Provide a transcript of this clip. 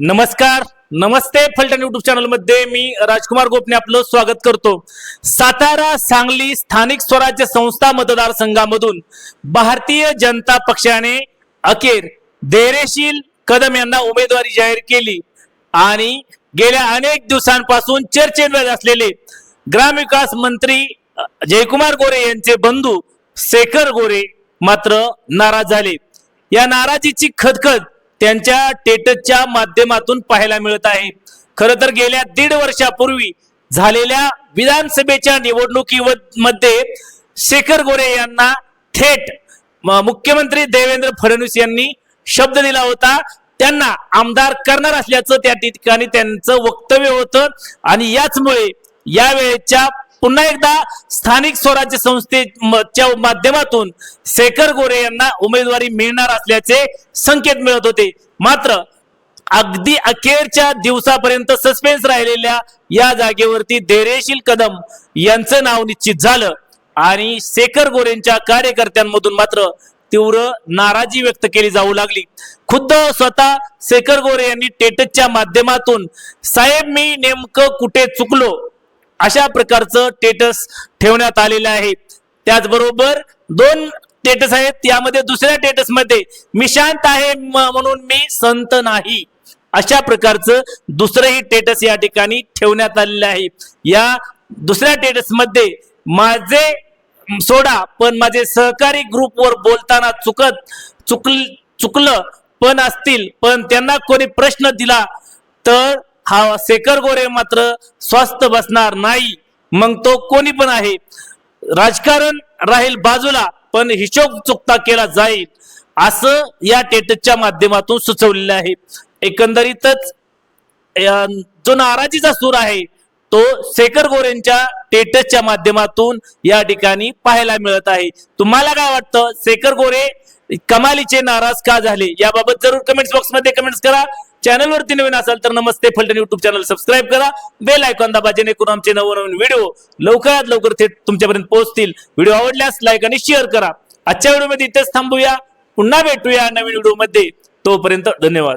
नमस्कार, नमस्ते Phaltan YouTube channel मध्ये मी राजकुमार गोपने आपलं स्वागत करतो। सातारा सांगली स्थानिक स्वराज्य संस्था मतदारसंघामधून भारतीय जनता पक्षाने अखेर धैर्यशील कदम यांना उमेदवारी जाहीर केली आणि गेल्या अनेक दिवसांपासून चर्चेत असलेले ग्रामविकास मंत्री जयकुमार गोरे यांचे बंधू शेखर गोरे मात्र नाराज झाले। या नाराजीची खदखद त्यांच्या टेटच्या माध्यमातून पाहायला मिळत आहे। खरं तर गेल्या 1.5 वर्षापूर्वी झालेल्या विधानसभेच्या निवडणुकीमध्ये शेखर गोरे यांना थेट मुख्यमंत्री देवेंद्र फडणवीस यांनी शब्द दिला होता, त्यांना आमदार करणार असल्याचं त्या ठिकाणी त्यांचं वक्तव्य होतं आणि याचमुळे या वेळेच्या पुन्हा एकदा स्थानिक स्वराज्य संस्थेच्या माध्यमातून शेखर गोरे यांना उमेदवारी मिळणार असल्याचे संकेत मिळत होते। मात्र अगदी अखेरच्या दिवसापर्यंत सस्पेन्स राहिलेल्या या जागेवरती धैर्यशील कदम यांचं नाव निश्चित झालं आणि शेखर गोरेंच्या कार्यकर्त्यांमधून मात्र तीव्र नाराजी व्यक्त केली जाऊ लागली। खुद्द स्वतः शेखर गोरे यांनी टेटच्या माध्यमातून साहेब मी नेमकं कुठे चुकलो अशा प्रकारचं स्टेटस ठेवण्यात आलेलं आहे। त्याचबरोबर 2 स्टेटस आहेत, त्यामध्ये दुसऱ्या स्टेटस मध्ये मी शांत आहे म्हणून मी संत नाही अशा प्रकारचं दुसरंही स्टेटस या ठिकाणी ठेवण्यात आलेलं आहे। या दुसऱ्या स्टेटस मध्ये माझे सोडा पण माझे सहकारी ग्रुपवर बोलताना चुकलं पण असतील, पण त्यांना कोणी प्रश्न दिला तर हा शेखर गोरे मात्र स्वस्थ बसणार नाही। मग तो कोणी पण आहे, राजकारण राहील बाजूला पण हिशोब चुकता केला जाईल असं या टेटच्या माध्यमातून सुचवलेलं आहे। एकंदरीतच जो नाराजीचा सूर आहे तो शेखर गोरेंच्या टेटच्या माध्यमातून या ठिकाणी पाहायला मिळत आहे। तुम्हाला काय वाटतं, शेखर गोरे कमालीचे नाराज का झाले याबाबत जरूर कमेंट्स बॉक्स मध्ये कमेंट्स करा। चॅनल वरती नवीन असाल तर नमस्ते फलटण युट्यूब चॅनल सबस्क्राइब करा, बेल आयकॉन दाबा जेणेकरून आमचे नवनवीन व्हिडिओ लवकरात लवकर थेट तुमच्यापर्यंत पोहोचतील। व्हिडिओ आवडल्यास लाईक आणि शेअर करा। आजच्या व्हिडिओ मध्ये इथेच थांबूया, पुन्हा भेटूया नवीन व्हिडिओ मध्ये, तोपर्यंत धन्यवाद।